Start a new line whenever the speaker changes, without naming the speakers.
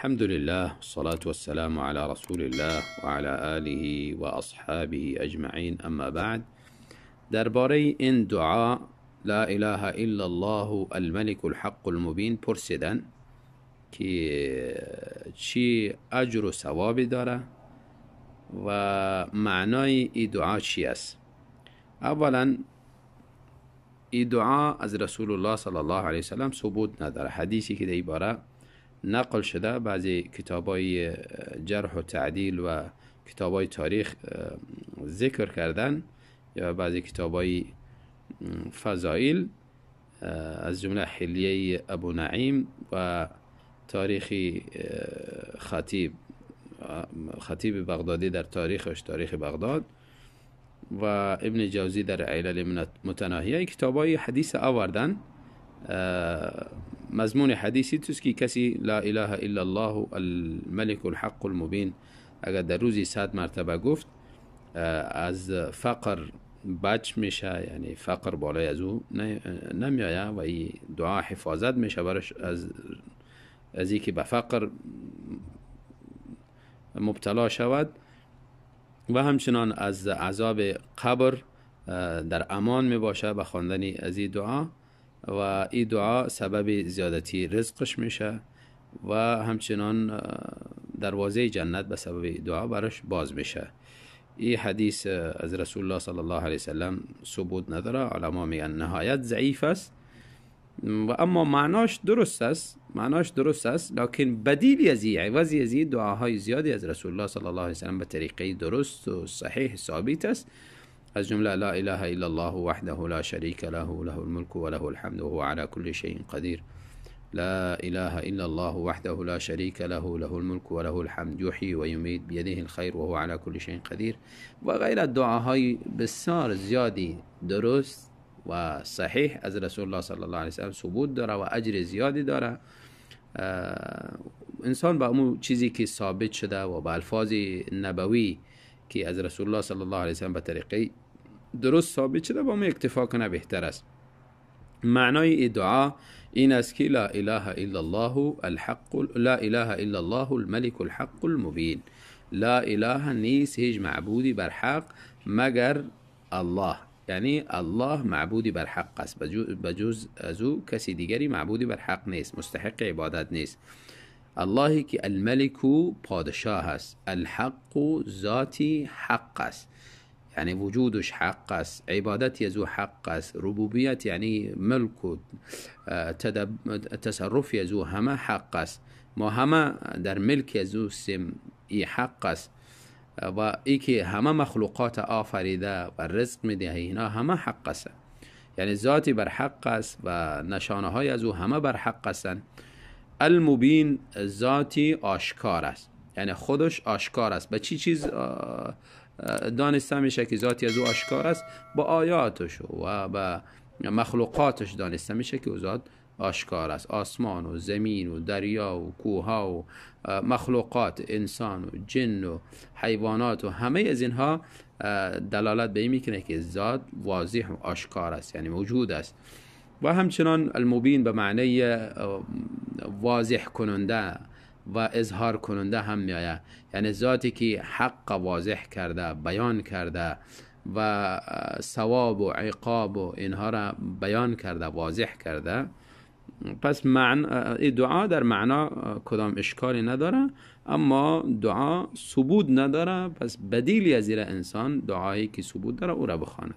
الحمد لله والصلاة والسلام على رسول الله وعلى آله و اصحابه اجمعین. اما بعد، درباره این دعا لا اله الا الله الملك الحق المبین پرسیدن که چی اجر و ثوابی داره و معنای این دعا چی است. اولا این دعا از رسول الله صلی الله علیه وسلم ثبوت نداره. حدیثی که در این باره نقل شده، بعضی کتابای جرح و تعدیل و کتابای تاریخ ذکر کردن، یا بعضی کتابای فضائل از جمله حلیه ابو نعیم و تاریخی خطیب بغدادی در تاریخش، تاریخ بغداد، و ابن جوزی در علل متناهیه، کتابای حدیث آوردن. مضمون حدیثی توست که کسی لا اله الا الله الملك الحق المبین اگر در روزی 100 مرتبه گفت، از فقر بچ میشه، یعنی فقر بالای از او نمیایه و این دعا حفاظت میشه برش از اینکه به فقر مبتلا شود، و همچنان از عذاب قبر در امان می باشه به خواندن از این دعا، و این دعا سبب زیادتی رزقش میشه و همچنان دروازه جنت به سبب دعا براش باز میشه. این حدیث از رسول الله صلی الله علیه وسلم ثبوت نداره. علما میگن نهایت ضعیف است و اما معناش درست است، لکن بدیلی از این، عوضی از این دعاهای زیادی از رسول الله صلی الله علیه وسلم به طریقه درست و صحیح ثابت است، از جمله لا اله الا الله وحده لا شریک له له الملك وله الحمد وهو على كل شيء قدير. لا اله الا الله وحده لا شريك له له الملك وله الحمد يحيي ويميت بيده الخير وهو على كل شيء قدير، و غیر دعاهای بسیار زیادی درست و صحیح از رسول الله صلی الله علیه وسلم ثبوت داره و اجر زیادی داره. انسان با اون چیزی که ثابت شده و با الفاظ نبوی که از رسول الله صلی الله علیه وسلم به طریقه درست ثابت شده با اون اکتفا کنه بهتر است. معنای این دعا این است که لا اله الا الله لا اله الا الله الملك الحق المبین، لا اله نیست هیچ معبودی بر حق مگر الله، یعنی الله معبودی بر حق است، بجز از او کسی دیگری معبودی بر حق نیست، مستحق عبادت نیست. اللهی که الملک پادشاه است، الحق تصرفی حق است، یعنی وجودش حق است، عبادتی از او حق است، ربوبیت یعنی ملک و تصرفی از او همه حق است، ما همه در ملک از او ای حق است، و ای که همه مخلوقات آفریده و رزق میده اینا همه حق است، یعنی ذاتی بر حق است و نشانه های از او همه بر حق هستند. المبین ذاتی آشکار است، یعنی خودش آشکار است. به چی چیز دانسته میشه که ذاتی از او آشکار است؟ با آیاتش و با مخلوقاتش دانسته میشه که او ذات آشکار است. آسمان و زمین و دریا و کوها و مخلوقات، انسان و جن و حیوانات و همه از اینها دلالت به این میکنه که ذات واضح و آشکار است، یعنی موجود است. و همچنان المبین به معنی واضح کننده و اظهار کننده هم میآید، یعنی ذاتی که حق واضح کرده، بیان کرده و ثواب و عقاب و اینها را بیان کرده، واضح کرده. پس این دعا در معنا کدام اشکالی نداره، اما دعا ثبوت نداره، پس بدیلی از این انسان دعایی که ثبوت داره او را بخواند.